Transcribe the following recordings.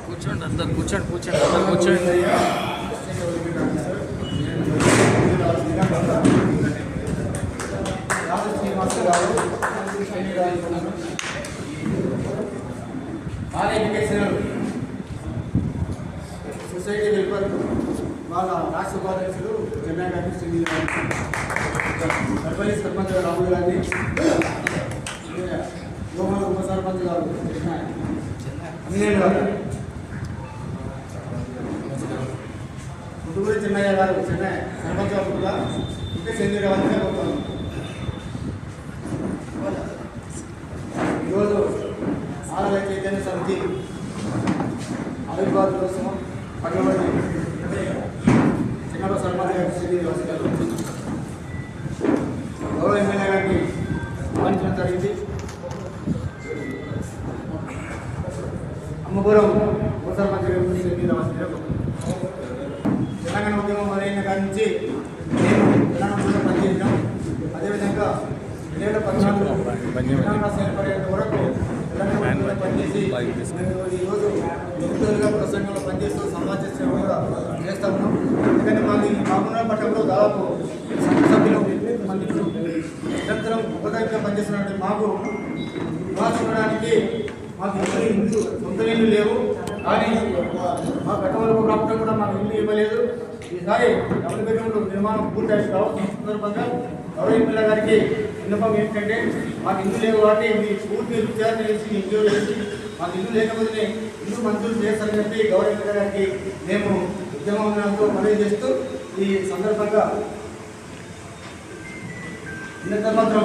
కూర్చోండి అందరు కూర్చోండి అందరు కూర్చోండి. సొసైటీ వెల్ఫేర్ వాళ్ళ రాష్ట్ర ఉపాధ్యక్షులు చెన్నై గారిని శ్రీనిధి సర్పంచ్ సర్పంచ్ రాములు గారిని యోహాన్ ఉప సర్పంచ్ గారు అన్నేళ్ళు గారు పుట్టుకూరి చెన్నయ్య గారు చెన్నై సర్పంచ్ గారు కూడా ఇంకా చెందిన వాళ్ళనే పోతాను. ఈరోజు ఆలయ చైతన్య సమితి ఆవిర్భావ దినోత్సవం పట్టబడి చిన్న సర్పంచ్ గారు శ్రీ గారు గౌరవ ఎమ్మెల్యే గారిని ఆహ్వానించడం జరిగింది. అమ్మపురం ఉప సర్పంచ్ గారు శ్రీ తెలంగాణ ఉద్యమం మొదలైన కాడి నుంచి మేము తెలంగాణ పనిచేసాం. అదేవిధంగా 2014 తెలంగాణ ఏర్పడేంత వరకు తెలంగాణ పనిచేసి ఈరోజు నిరుద్యోగులుగా ప్రసంగంలో పనిచేస్తూ సమాజ సేవ కూడా చేస్తూ ఉన్నాం. ఎందుకంటే మాది మామూలు పట్టణంలో దాదాపు సభ్యులు మంది నిరంతరం ఉపకారంగా పనిచేస్తున్నట్టు మాకు నివాసం ఉండడానికి మాకు ఇల్లు సొంత ఇల్లు లేవు. కానీ మా గతంలో ప్రభుత్వం కూడా మాకు ఇల్లు ఇవ్వలేదు. ఈసారి డబుల్ బెడ్రూమ్లు నిర్మాణం పూర్తి సందర్భంగా గౌరవ ఎమ్మెల్యే గారికి విన్నపం ఏంటంటే మాకు ఇల్లు లేవు కాబట్టి మీ పూర్తి విద్యార్థి చేసి ఇంట్లో చేసి మాకు ఇల్లు లేకపోతే ఇల్లు మంజూరు చేస్తారని చెప్పి గౌరవ ఎమ్మెల్యే గారికి మేము ఉద్యమంతో మనవి చేస్తూ ఈ సందర్భంగా మాత్రం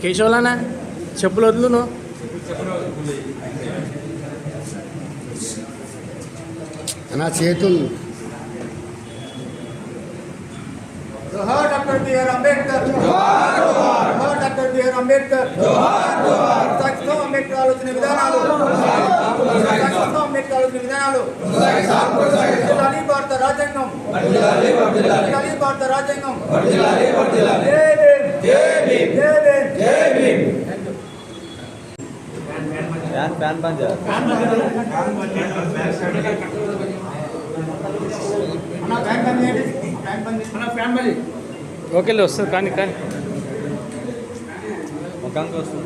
కేశవలానా చెప్పులు వదులు నువ్వు. నా చేతులు जोहार डॉक्टर बी.आर. अंबेडकर जोहार जोहार डॉक्टर बी.आर. अंबेडकर जोहार जोहार साक्षात अंबेडकर आलोचना विधानाలు साक्षात अंबेडकर आलोचना विधानाలు వర్ధిల్లాలి భారత రాజ్యాంగం వర్ధిల్లాలి భారత రాజ్యాంగం వర్ధిల్లాలి జై భీమ్ జై భీమ్ జై భీమ్ ఫ్యాన్ బంద్ చేయాలి. ఓకేలే వస్తుంది కానీ కానీ ముఖానికి వస్తుంది.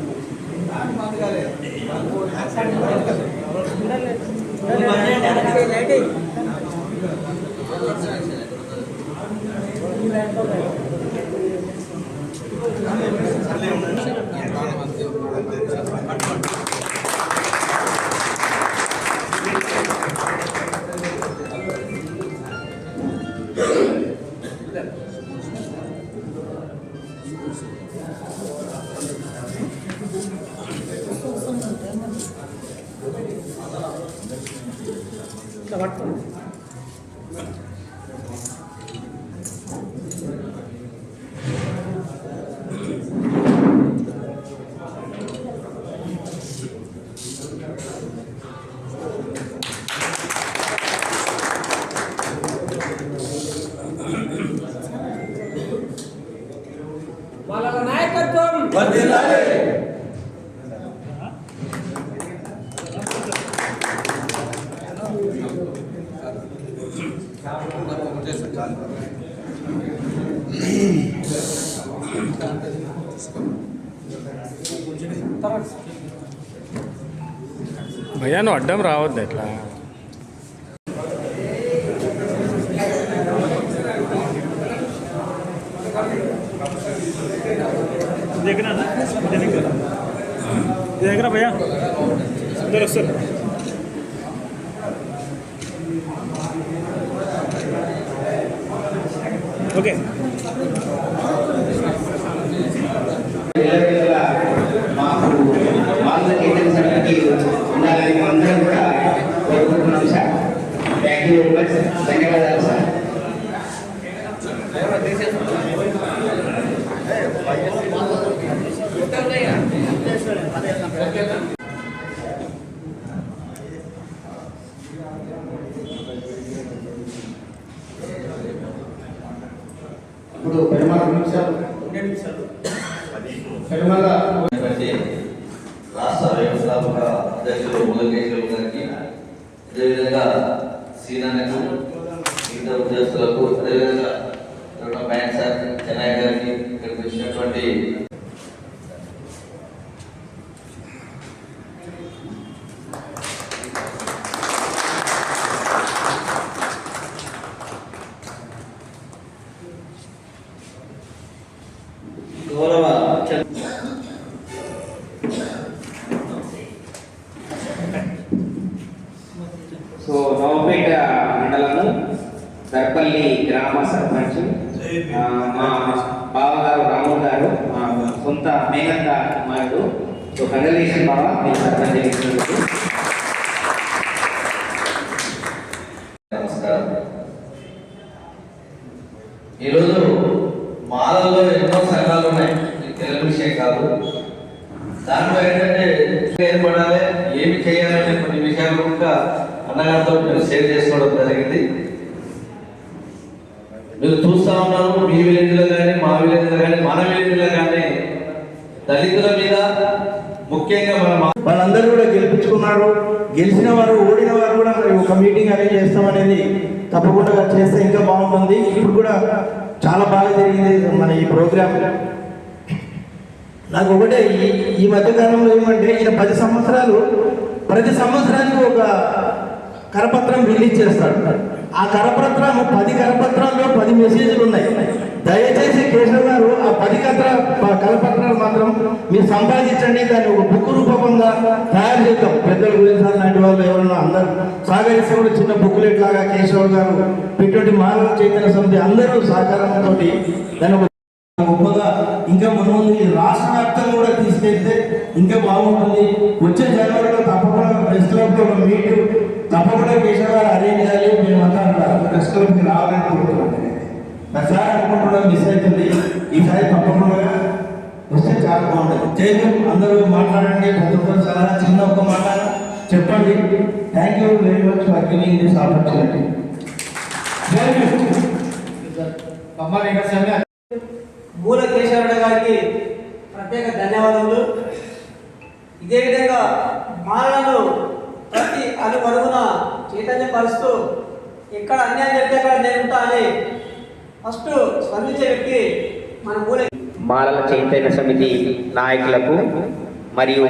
వాళ్ళ నాయకత్వం వర్ధిల్లాలి. భయ్యా నువ్వు అడ్డం రావద్దు ఎట్లా. దగ్గర భయ్యా అందరు వస్తారు. ఓకే మాకు వాళ్ళకి ఉండాలని అందరం కూడా కోరుకుంటున్నాం. ఇప్పుడు పెరుమాళ నిమిషాలు పెరుమాళ రాష్ట్ర వ్యవస్థాపక అధ్యక్షులు ములకేశ్వర్ గారికి, అదేవిధంగా సీనాన్నకు, మిగతా ఉద్యోగస్తులకు, అదేవిధంగా బ్యాంక్ సార్ చెన్నై గారికి, ఇక్కడికి వచ్చినటువంటి గౌరవ సో నవపేట మండలము దర్పల్లి గ్రామ సర్పంచ్ మా బావగారు రాము గారు, మా సొంత మేనత్త కుమారుడు. సో కంగ్రాచులేషన్ బావ, మీరు సర్పంచ్ చేసినందుకు. నమస్కారం. ఈరోజు మాలల్లో ఎన్నో సంఘాలు ఉన్నాయి, ఇది తెలియని విషయం కాదు. దాంట్లో ఏంటంటే ఏర్పడాలి, ఏమి చేయాలనే కొన్ని విషయాలు కూడా అన్నగారితో మేము షేర్ చేసుకోవడం జరిగింది. మీరు చూస్తా ఉన్నారు, మీ విలేజ్లో కానీ, మా విలేజ్లో కానీ, మన విలేజ్లో కానీ దళితుల మీద ముఖ్యంగా వాళ్ళందరూ కూడా గెలిపించుకున్నారు. గెలిచిన వారు, ఓడిన వారు కూడా మరి ఒక మీటింగ్ అరేంజ్ చేస్తామనేది తప్పకుండా చేస్తే ఇంకా బాగుంటుంది. ఇప్పుడు కూడా చాలా బాగా జరిగింది మన ఈ ప్రోగ్రామ్. నాకు ఒకటే ఈ మధ్యకాలంలో ఏమంటే, ఈయన 10 సంవత్సరాలు ప్రతి సంవత్సరానికి ఒక కరపత్రం రిలీజ్ చేస్తాడు. ఆ కరపత్రం 10 కరపత్రాల్లో 10 మెసేజ్లు ఉన్నాయి. దయచేసి కేశవ్ గారు ఆ 10 కరపత్రాలు మాత్రం మీరు సంపాదించండి, దాన్ని ఒక బుక్ రూపంగా తయారు చేద్దాం. పెద్దల గురించి లాంటి వాళ్ళు ఎవరైనా అందరూ సహకరిస్తే కూడా చిన్న బుక్లెట్ లాగా కేశవ్ గారు పెట్టి మానవ చైతన్య సమితి అందరూ సహకారంతో దాన్ని గొప్పగా ఇంకా ముందు ఈ రాష్ట్ర వ్యాప్తంగా కూడా తీసుకెళ్తే ఇంకా బాగుంటుంది. వచ్చే జనవరిలో తప్పకుండా ప్రెస్ క్లబ్ లో మీట్ తప్పకుండా కేశవ్ గారు అరేంజ్ చేయాలి. మేమంతా ప్రెస్ క్లబ్కి రావాలని కోరుతున్నాం. సార్ అనుకుంటున్నా మిస్ అవుతుంది, ఈసారి తప్పకుండా వస్తే చాలా బాగుంటుంది. చేద్దాం, అందరూ మాట్లాడండి. కొంత సలహా చిన్న ఒక మాట చెప్పండి. Thank you very much for giving this opportunity. మూల కేశవరెడ్డి గారికి ప్రత్యేక ధన్యవాదములు. ఇదే విధంగా మాలను ప్రతి అడుగున చైతన్యపరుస్తూ ఎక్కడ అన్యాయం జరిగితే అక్కడ నేనుంటా అని ఫస్ట్ స్పందించే వ్యక్తి మన మూల. మాలల చైతన్య సమితి నాయకులకు మరియు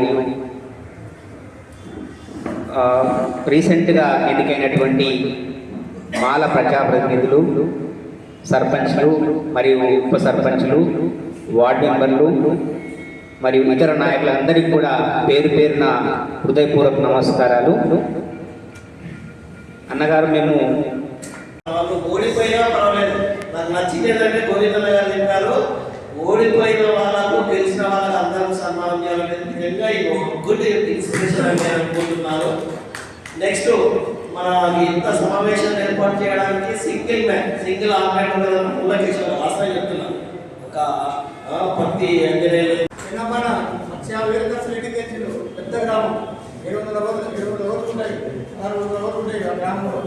రీసెంట్గా ఎన్నికైనటువంటి మాల ప్రజాప్రతినిధులు, సర్పంచ్లు మరియు ఉప సర్పంచ్లు, వార్డు మెంబర్లు మరియు ఇతర నాయకులందరికీ కూడా పేరు పేరున హృదయపూర్వక నమస్కారాలు. అన్నగారు, మేము ఓడిపోయినా పర్వాలేదు, నాకు నచ్చింది ఏంటంటే గోవిందన్న గారు చెప్పారు, ఓడిపోయిన వాళ్ళకు గెలిచిన వాళ్ళకి అందరూ సన్మానం చేయాలనే విధంగా ఇది ఒక గుడ్ ఇన్స్పిరేషన్ అని నేను అనుకుంటున్నాను. నెక్స్ట్ మన ఇంత సమావేశాన్ని ఏర్పాటు చేయడానికి సింగిల్ ఆర్గనైజ్ మూలకేశ్వర వాస్తవం చెప్తున్నాను. ఒక పత్తి అంజనేయులు పెద్ద గ్రామం 700 రోజులు ఉంటాయి, 600 రోజులు ఉంటాయి. ఆ గ్రామంలో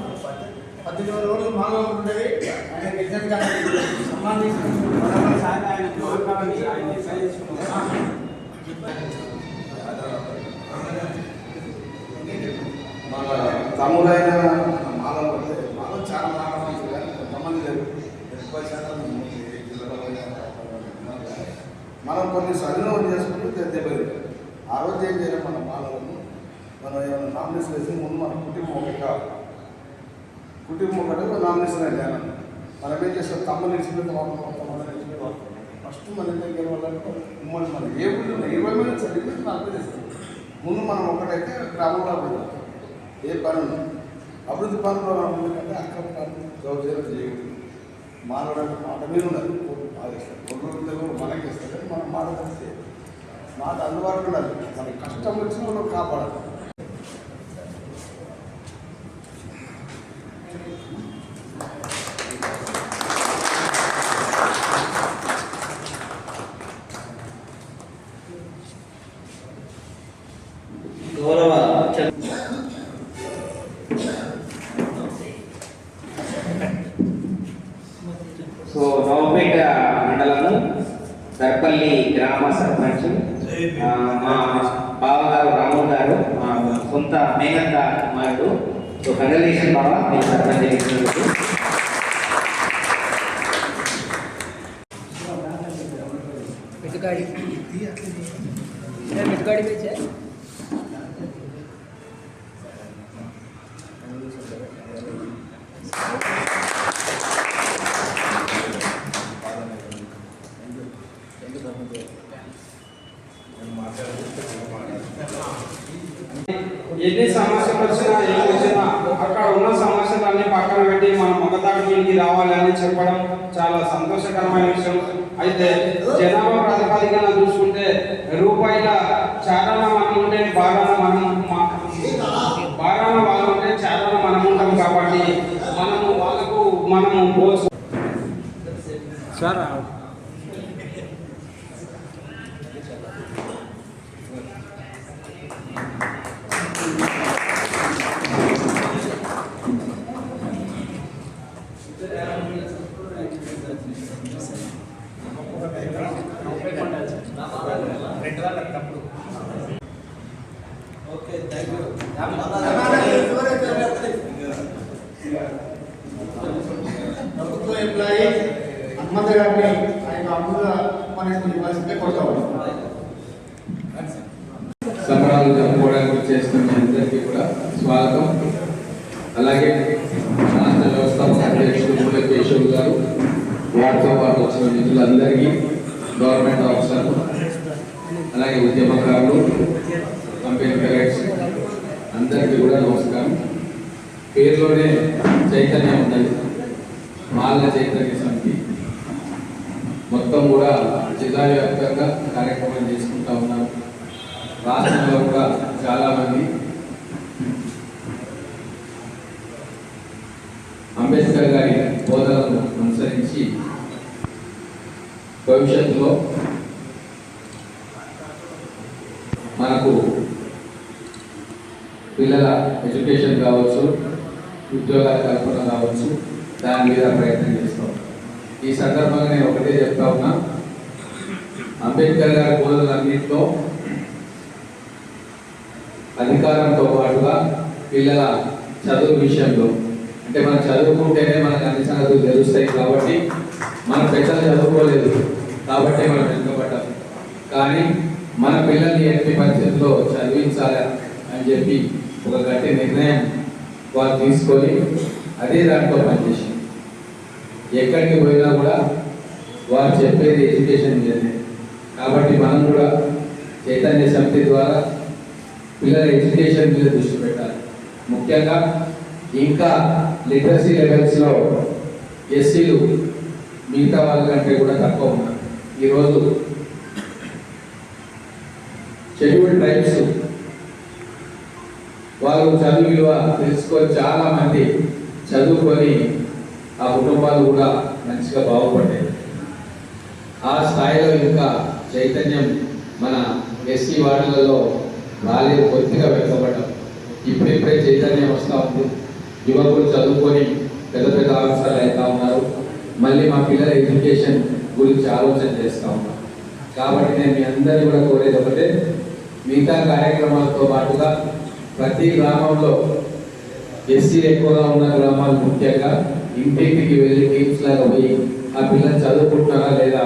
18 రోజులు మాలో ఉండేది. ఆయన నిజంగా మన తమ్ముడైన మాలో చాలా మాట్లాడుతుంది, కానీ కొంతమంది లేరు. ఎక్కువ శాతం మనం కొన్ని సన్నిధులు చేసుకుంటూ దెబ్బలు. ఆ రోజు ఏం చేయాలి, మన మాలను మనం ఏమైనా నామినేషన్ వేసి ముందు మన కుటుంబం ఒకటి కావాలి. కుటుంబం ఒకటి నామినేషన్ అయితే మనం ఏం చేస్తాం, తమ్ముడు నిలిచిపోతే ఫస్ట్ మన దగ్గర వాళ్ళకి ఉమ్మడి మనం ఏ ఊళ్ళో 20 మంది సర్టిఫికేట్ నాకు చేస్తాం. ముందు మనం ఒకటైతే గ్రామంలో అభివృద్ధి ఏ పని ఉంది, అభివృద్ధి పనులు ఎందుకంటే అక్కడ పనులు గౌరవ చేయకూడదు. మానవుడు మాట మీద ఉన్నది, ఆదేశాలు మనకి ఇస్తారు, మనం మాట కలిసి మాట అందుబాటులో ఉండాలి. మనకి కష్టం వచ్చిన మనం కాపాడాలి. చర్పల్లి గ్రామ సర్పంచ్ మా బావగారు రాము గారు, మా సొంత మేనత్త కుమారుడు. సో కంగ్రాచులేషన్ బావ, మీ సర్పంచ్ ఎన్నికలకు. ఎన్ని సమస్యలు వచ్చినా ఏం వచ్చినా అక్కడ ఉన్న సమస్యలన్నీ పక్కన పెట్టి మన మొగతాడు మీదకి రావాలని చెప్పడం చాలా సంతోషకరమైన విషయం. అయితే జనాభా ప్రాతిపదికన చూసుకుంటే రూపాయల చారణ మనం ఉంటే బాగాన వాళ్ళు ఉంటే చారణ మనం ఉంటాం కాబట్టి మనము పోల్చు సార్ ప్రభుత్వ ఎంప్లాయీ హనుమంత గారిని ఆయన అమ్ముగా ఇవ్వాల్సిందే కోరుతాం. సంబరాలు జరుపుకోవడానికి చేస్తున్న అందరికీ కూడా స్వాగతం. అలాగే రాష్ట్ర వ్యవస్థాపక అధ్యక్షుడు మూల కేశవ్ గారు, వారితో పాటు వచ్చిన మిత్రులందరికీ, గవర్నమెంట్ ఆఫీసర్లు, అలాగే ఉద్యమకారులు, కంపెనీ డైరెక్టర్స్ అందరికీ కూడా నమస్కారం. పేరులోనే చైతన్యం ఉన్నది. మాల చైతన్య సమితి మొత్తం కూడా జిల్లా వ్యాప్తంగా కార్యక్రమాలు చేసుకుంటా ఉన్నారు. రాష్ట్రంలో కూడా చాలామంది అంబేద్కర్ గారి బోధనలను అనుసరించి భవిష్యత్తులో మనకు పిల్లల ఎడ్యుకేషన్ కావచ్చు, ఉద్యోగాల కల్పన కావచ్చు, దాని మీద ప్రయత్నం చేస్తాం. ఈ సందర్భంగా నేను ఒకటే చెప్తా ఉన్నా, అంబేద్కర్ గారి బోధనలన్నింటిలో అధికారంతో పాటుగా పిల్లల చదువు విషయంలో, అంటే మనం చదువుకుంటేనే మనకు అన్ని సంగతులు తెలుస్తాయి కాబట్టి, మన పెద్దలు చదువుకోలేదు కాబట్టి మనం వెనుకబడ్డాం. కానీ మన పిల్లల్ని ఎట్టి పరిస్థితుల్లో చదివించాలి అని చెప్పి ఒక గట్టి నిర్ణయం వారు తీసుకొని అదే దాంట్లో పనిచేసింది. ఎక్కడికి పోయినా కూడా వారు చెప్పేది ఎడ్యుకేషన్ మీదనే. కాబట్టి మనం కూడా చైతన్య సమితి ద్వారా పిల్లల ఎడ్యుకేషన్ మీద దృష్టి పెట్టాలి. ముఖ్యంగా ఇంకా లిటరసీ లెవెల్స్లో ఎస్సీలు మిగతా వాళ్ళకంటే కూడా తక్కువ ఉన్నారు. ఈరోజు షెడ్యూల్డ్ ట్రైబ్స్ వాళ్ళు చదువు విలువ తెలుసుకొని చాలామంది చదువుకొని ఆ కుటుంబాలు కూడా మంచిగా బాగుపడ్డాయి. ఆ స్థాయిలో ఇంకా చైతన్యం మన ఎస్సీ వార్డులలో రాలేదు, కొద్దిగా వెనుకబడ్డాం. ఇప్పుడిప్పుడే చైతన్యం వస్తూ ఉంది. యువకులు చదువుకొని పెద్ద పెద్ద ఆఫీసర్లు అవుతూ ఉన్నారు. మళ్ళీ మా పిల్లల ఎడ్యుకేషన్ గురించి ఆలోచన చేస్తూ ఉన్నారు. కాబట్టి నేను మీ అందరినీ కూడా కోరేది ఒకటే, మిగతా కార్యక్రమాలతో పాటుగా ప్రతి గ్రామంలో ఎస్సీలు ఎక్కువగా ఉన్న గ్రామాలు ముఖ్యంగా ఇంటింటికి వెళ్ళి టీమ్స్ లాగా పోయి ఆ పిల్లలు చదువుకుంటున్నారా లేదా,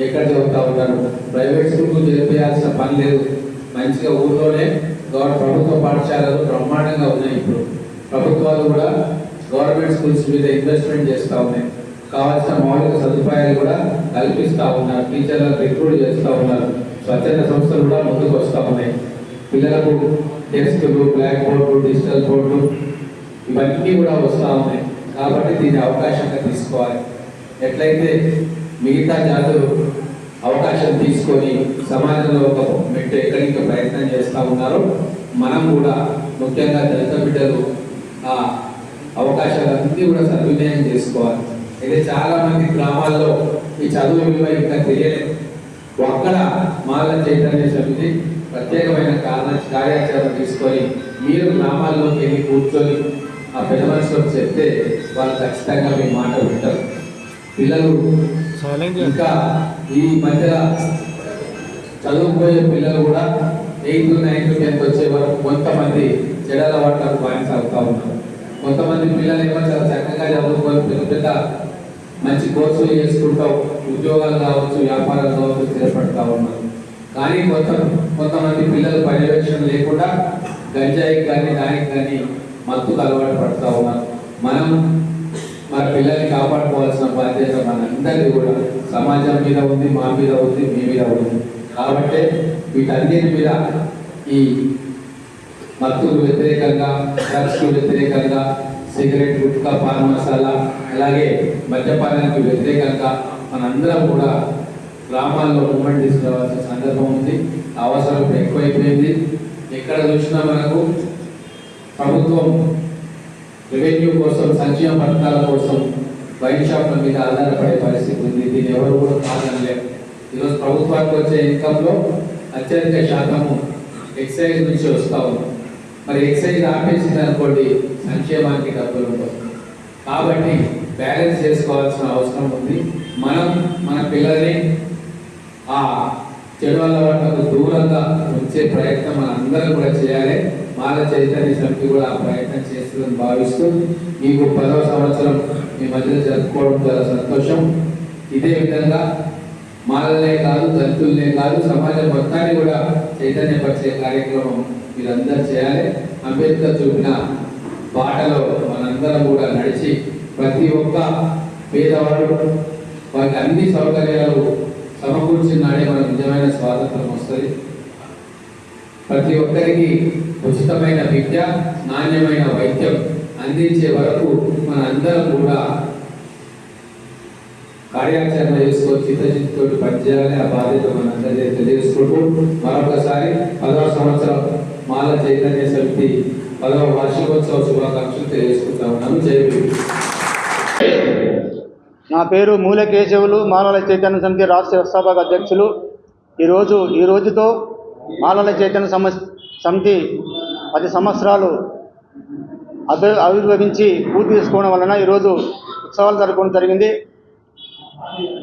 ఎక్కడ చదువుతూ ఉంటారు, ప్రైవేట్ స్కూల్కు చేర్పేయాల్సిన పని లేదు. మంచిగా ఊళ్ళోనే ప్రభుత్వ పాఠశాలలు బ్రహ్మాండంగా ఉన్నాయి. ఇప్పుడు ప్రభుత్వాలు కూడా గవర్నమెంట్ స్కూల్స్ మీద ఇన్వెస్ట్మెంట్ చేస్తూ ఉన్నాయి. కావాల్సిన మౌలిక సదుపాయాలు కూడా కల్పిస్తూ ఉన్నారు. టీచర్లను రిక్రూట్ చేస్తూ ఉన్నారు. స్వచ్ఛంద సంస్థలు కూడా ముందుకు వస్తూ ఉన్నాయి. పిల్లలకు టెక్స్టులు, బ్లాక్ బోర్డు, డిజిటల్ బోర్డు ఇవన్నీ కూడా వస్తూ ఉన్నాయి. కాబట్టి దీన్ని అవకాశంగా తీసుకోవాలి. ఎట్లయితే మిగతా జాతులు అవకాశం తీసుకొని సమాజంలో ఒక మెట్టు ఎక్కడికి ప్రయత్నం చేస్తూ ఉన్నారో, మనం కూడా ముఖ్యంగా దళిత బిడ్డలు ఆ అవకాశాలన్నీ కూడా సద్వినియోగం చేసుకోవాలి. అయితే చాలామంది గ్రామాల్లో ఈ చదువు విలువ ఇంకా తెలియలేదు. అక్కడ మాల చైతన్య సమితి ప్రత్యేకమైన కార్యాచరణ తీసుకొని మీరు గ్రామాల్లోకి వెళ్ళి కూర్చొని ఆ పెద్ద మనుషులకు చెప్తే వాళ్ళు ఖచ్చితంగా మీ మాట వింటారు. పిల్లలు ఇంకా ఈ మధ్య చదువుకునే పిల్లలు కూడా 8th, 9th, 10th వచ్చే వరకు కొంతమంది చెడల వాటకు బానిసవుతా ఉన్నారు. కొంతమంది పిల్లలు ఏమో చాలా చక్కగా చదువుకొని పెద్ద పెద్ద మంచి కోర్సులు చేసుకుంటాం, ఉద్యోగాలు కావచ్చు, వ్యాపారాలు కావచ్చు స్థిరపడతా ఉన్నారు. కానీ కొంతమంది పిల్లలు పర్యవేక్షణ లేకుండా గంజాయికి కానీ దానికి కానీ మత్తుకు అలవాటు పడుతూ ఉన్నారు. మనం మన పిల్లల్ని కాపాడుకోవాల్సిన బాధ్యత మనందరిది కూడా సమాజం మీద ఉంది, మా మీద ఉంది, మీ మీద ఉంది. కాబట్టి వీటన్నిటి మీద ఈ మత్తుకు వ్యతిరేకంగా, డ్రగ్స్కు వ్యతిరేకంగా, సిగరెట్, గుట్కా, పాన్ మసాలా అలాగే మద్యపానానికి వ్యతిరేకంగా మనందరం కూడా గ్రామాల్లో మూమెంట్ తీసుకురావాల్సిన సందర్భం ఉంది. అవసరం ఎక్కువైపోయింది. ఎక్కడ చూసినా మనకు ప్రభుత్వం రెవెన్యూ కోసం, సంక్షేమ పథకాల కోసం వైన్ షాప్ల మీద ఆధారపడే పరిస్థితి ఉంది. దీన్ని ఎవరు కూడా కాదనలేరు. ఈరోజు ప్రభుత్వానికి వచ్చే ఇన్కంలో అత్యధిక శాతము ఎక్సైజ్ నుంచి వస్తూ ఉంది. మరి ఎక్సైజ్ ఆపేసింది అనుకోండి, సంక్షేమానికి డబ్బులు ఉంటుంది. కాబట్టి బ్యాలెన్స్ చేసుకోవాల్సిన అవసరం ఉంది. మనం మన పిల్లల్ని ఆ చెడు అలవాట్లకు దూరంగా ఉంచే ప్రయత్నం మన అందరం కూడా చేయాలి. మాల చైతన్య సమితి కూడా ఆ ప్రయత్నం చేస్తుందని భావిస్తూ మీకు 10వ సంవత్సరం మీ మధ్యలో జరుపుకోవడం చాలా సంతోషం. ఇదే విధంగా మాలలే కాదు, దళితులనే కాదు, సమాజం మొత్తాన్ని కూడా చైతన్యపరిచే కార్యక్రమం మీరందరూ చేయాలి. అంబేద్కర్ చూపిన బాటలో మనందరం కూడా నడిచి ప్రతి ఒక్క పేదవాడు వారికి అన్ని సౌకర్యాలు సమకూర్చున్నాడే మనకు నిజమైన స్వాతంత్రం వస్తుంది. ప్రతి ఒక్కరికి ఉచితమైన విద్య, నాణ్యమైన వైద్యం అందించే వరకు మన అందరం కూడా కార్యాచరణ చేసుకొని చిత్తశుద్ధితో పనిచేయాలి. ఆ బాధ్యత మనందరికీ తెలియజేసుకుంటూ మరొకసారి 10వ సంవత్సరం మాల చైతన్య సమితి 10వ వార్షికోత్సవ శుభాకాంక్షలు తెలియజేసుకుంటా ఉన్నాను. జై భీమ్. నా పేరు మూల కేశవులు, మాలల చైతన్య సమితి రాష్ట్ర వ్యవస్థాపక అధ్యక్షులు. ఈ రోజుతో మాలల చైతన్య సమితి 10 సంవత్సరాలు ఆవిర్భవించి పూర్తి చేసుకోవడం వలన ఈరోజు ఉత్సవాలు జరుపుకోవడం జరిగింది.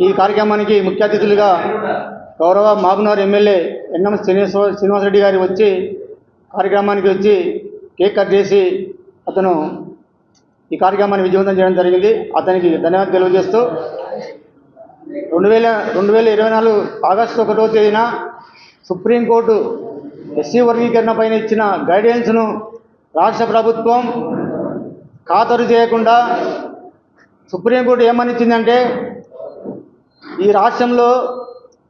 ఈ కార్యక్రమానికి ముఖ్య అతిథులుగా గౌరవ మాగునూరు ఎమ్మెల్యే ఎన్ఎం శ్రీనివాసరెడ్డి గారు వచ్చి కార్యక్రమానికి వచ్చి కేక్ కట్ చేసి అతను ఈ కార్యక్రమాన్ని విజయవంతం చేయడం జరిగింది. అతనికి ధన్యవాదాలు తెలియజేస్తూ 2024 ఆగస్టు 1వ తేదీన సుప్రీంకోర్టు ఎస్సీ వర్గీకరణ పైన ఇచ్చిన గైడెన్స్ను రాష్ట్ర ప్రభుత్వం ఖాతరు చేయకుండా సుప్రీంకోర్టు ఏమని ఇచ్చిందంటే, ఈ రాష్ట్రంలో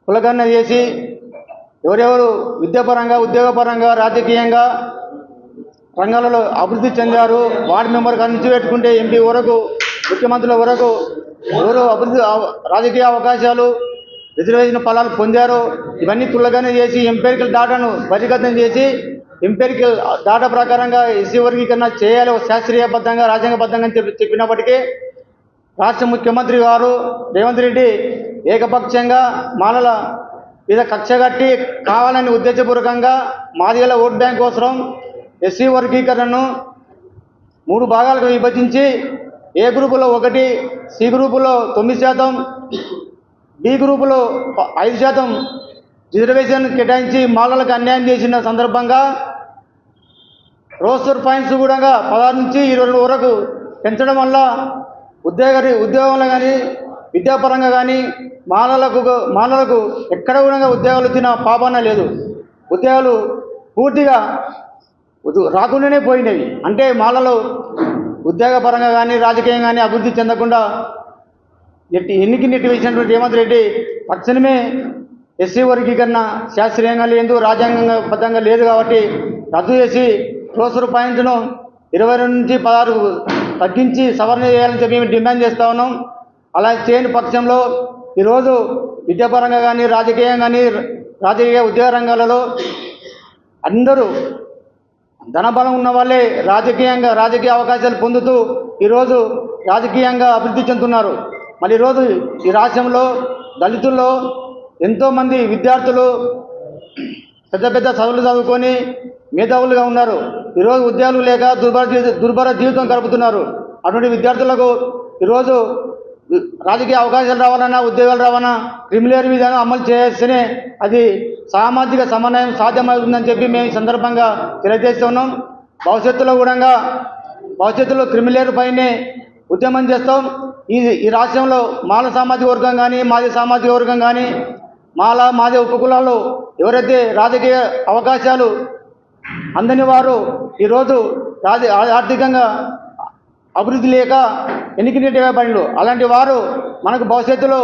కులగణన చేసి ఎవరెవరు విద్యాపరంగా, ఉద్యోగపరంగా, రాజకీయంగా రంగాలలో అభివృద్ధి చెందారు, వార్డు మెంబర్ నుంచి పెట్టుకుంటే ఎంపీ వరకు, ముఖ్యమంత్రుల వరకు ఎవరు అభివృద్ధి రాజకీయ అవకాశాలు, రిజర్వేషన్ ఫలాలు పొందారు, ఇవన్నీ కులగణన చేసి ఎంపెరికల్ డాటాను బహిర్గతం చేసి ఎంపెరికల్ డాటా ప్రకారంగా ఎస్సీ వర్గీకరణ చేయాలి శాస్త్రీయబద్ధంగా, రాజ్యాంగబద్ధంగా చెప్పినప్పటికీ రాష్ట్ర ముఖ్యమంత్రి గారు రేవంత్ రెడ్డి ఏకపక్షంగా మాలల మీద కక్షగట్టి కావాలని ఉద్దేశపూర్వకంగా మాదిగల ఓట్ బ్యాంక్ కోసం ఎస్సీ వర్గీకరణను 3 భాగాలకు విభజించి ఏ గ్రూపులో 1, సి గ్రూపులో 9%, బి గ్రూపులో 5% రిజర్వేషన్ కేటాయించి మాలలకు అన్యాయం చేసిన సందర్భంగా రోస్టర్ పాయింట్స్ కూడా 16 నుంచి 22 వరకు పెంచడం వల్ల ఉద్యోగంలో కానీ, విద్యాపరంగా కానీ మాలలకు ఎక్కడ కూడా ఉద్యోగాలు వచ్చిన పాపాన లేదు. ఉద్యోగాలు పూర్తిగా రాకుండానే పోయినవి. అంటే మాలలో ఉద్యోగపరంగా కానీ, రాజకీయంగా కానీ అభివృద్ధి చెందకుండా నెట్టి వేసినటువంటి రేవంత్ రెడ్డి తక్షణమే ఎస్సీ వర్గీకరణ శాస్త్రీయంగా లేదు, రాజ్యాంగబద్ధంగా లేదు కాబట్టి రద్దు చేసి రోస్టర్ పాయింట్ను 22 నుంచి 16 తగ్గించి సవరణ చేయాలని చెప్పి మేము డిమాండ్ చేస్తూ ఉన్నాం. అలా చేయని పక్షంలో ఈరోజు విద్యాపరంగా కానీ, రాజకీయంగా కానీ, రాజకీయ ఉద్యోగ రంగాలలో అందరూ ధనబలం ఉన్న వాళ్ళే రాజకీయ అవకాశాలు పొందుతూ ఈరోజు రాజకీయంగా అభివృద్ధి చెందుతున్నారు. మరి ఈరోజు ఈ రాష్ట్రంలో దళితుల్లో ఎంతోమంది విద్యార్థులు పెద్ద చదువులు చదువుకొని మేధావులుగా ఉన్నారు. ఈరోజు ఉద్యోగాలు లేక దుర్భర జీవితం గడుపుతున్నారు. అటువంటి విద్యార్థులకు ఈరోజు రాజకీయ అవకాశాలు రావాలన్నా ఉద్యోగాలు రావాలన్నా క్రిమిలేయర్ విధానం అమలు చేస్తేనే అది సామాజిక సమన్వయం సాధ్యమవుతుందని చెప్పి మేము ఈ సందర్భంగా తెలియజేస్తున్నాం. భవిష్యత్తులో క్రిమిలేయర్ పైనే ఉద్యమం చేస్తాం. ఈ రాష్ట్రంలో మాల సామాజిక వర్గం కానీ మాది సామాజిక వర్గం కానీ మాది ఉపకులాల్లో ఎవరైతే రాజకీయ అవకాశాలు అందని వారు ఈరోజు ఆర్థికంగా అభివృద్ధి లేక ఎన్నికనేటివే పనులు అలాంటి వారు మనకు భవిష్యత్తులో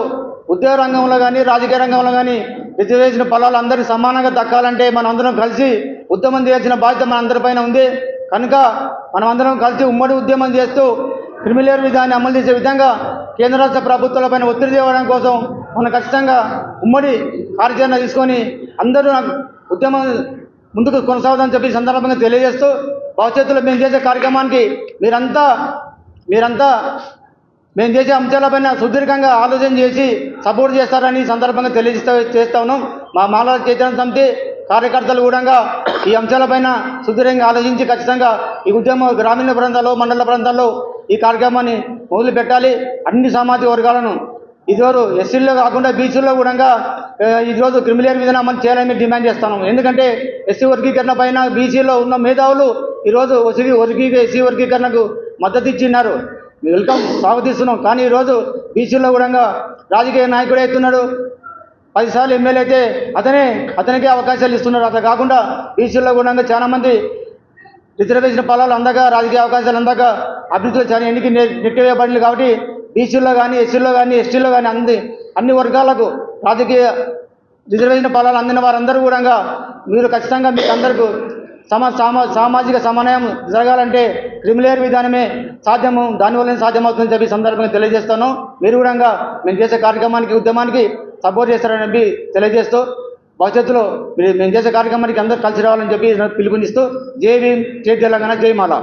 ఉద్యోగ రంగంలో కానీ రాజకీయ రంగంలో కానీ రిజర్వేషన్ ఫలాలు అందరికీ సమానంగా దక్కాలంటే మనం అందరం కలిసి ఉద్యమం చేయాల్సిన బాధ్యత మన అందరిపైన ఉంది. కనుక మనం అందరం కలిసి ఉమ్మడి ఉద్యమం చేస్తూ క్రిమిలేయర్ విధానాన్ని అమలు చేసే విధంగా కేంద్ర రాష్ట్ర ప్రభుత్వాలపైన ఒత్తిడి తేవడం కోసం మనం ఖచ్చితంగా ఉమ్మడి కార్యాచరణ తీసుకొని అందరూ ఉద్యమం ముందుకు కొనసాగుదని చెప్పి సందర్భంగా తెలియజేస్తూ భవిష్యత్తులో మేము చేసే కార్యక్రమానికి మీరంతా మేము చేసే అంశాలపైన సుదీర్ఘంగా ఆలోచన చేసి సపోర్ట్ చేస్తారని సందర్భంగా చేస్తా ఉన్నాం. మా మాల చైతన్య సమితి కార్యకర్తలు కూడా ఈ అంశాలపైన సుదీర్ఘంగా ఆలోచించి ఖచ్చితంగా ఈ ఉద్యమం గ్రామీణ ప్రాంతాల్లో మండల ప్రాంతాల్లో ఈ కార్యక్రమాన్ని మొదలు పెట్టాలి. అన్ని సామాజిక వర్గాలను ఈరోజు ఎస్సీల్లో కాకుండా బీసీల్లో కూడా ఈరోజు క్రిమిలేయర్ విధానం అమలు చేయాలని డిమాండ్ చేస్తున్నాం. ఎందుకంటే ఎస్సీ వర్గీకరణ పైన బీసీలో ఉన్న మేధావులు ఈరోజు ఎస్సీ వర్గీకరణకు మద్దతు ఇచ్చిన్నారు. వెల్కమ్ స్వాగతిస్తున్నాం. కానీ ఈరోజు బీసీలో కూడా రాజకీయ నాయకుడు అవుతున్నాడు. 10 సార్లు ఎమ్మెల్యే అయితే అతనికే అవకాశాలు ఇస్తున్నారు. అట్లా కాకుండా బీసీలో కూడా చాలామంది రిజర్వేషన్ ఫలాలు అందక రాజకీయ అవకాశాలు అందక అభివృద్ధిలో చాలా ఎన్నిక నెట్టివేయబడింది. కాబట్టి బీసీలో కానీ ఎస్సీలో కానీ ఎస్టీలో కానీ అన్ని వర్గాలకు రాజకీయ రిజర్వేషన్ ఫలాలు అందిన వారందరూ కూడా మీరు ఖచ్చితంగా మీకు అందరికీ సామాజిక సమన్వయం జరగాలంటే క్రిమిలేయర్ విధానమే సాధ్యము, దానివల్లనే సాధ్యమవుతుందని చెప్పి సందర్భంగా తెలియజేస్తాను. మీరు కూడా మేము చేసే కార్యక్రమానికి ఉద్యమానికి సపోర్ట్ చేస్తారని తెలియజేస్తూ భవిష్యత్తులో మేము చేసే కార్యక్రమానికి అందరూ కలిసి రావాలని చెప్పి పిలుపునిస్తూ జై భీమ్, జై తెలంగాణ, జై మాల.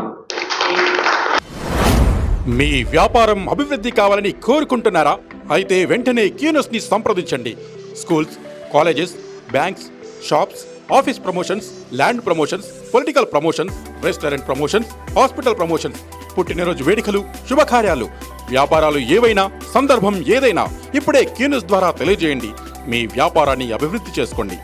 మీ వ్యాపారం అభివృద్ధి కావాలని కోరుకుంటున్నారా? అయితే వెంటనే క్యూనస్ని సంప్రదించండి. Schools, colleges, banks, shops, office promotions, land promotions, political promotions, restaurant promotions, hospital promotions, పుట్టినరోజు వేడుకలు, శుభకార్యాలు, వ్యాపారాలు ఏవైనా, సందర్భం ఏదైనా ఇప్పుడే క్యూనస్ ద్వారా తెలియజేయండి. మీ వ్యాపారాన్ని అభివృద్ధి చేసుకోండి.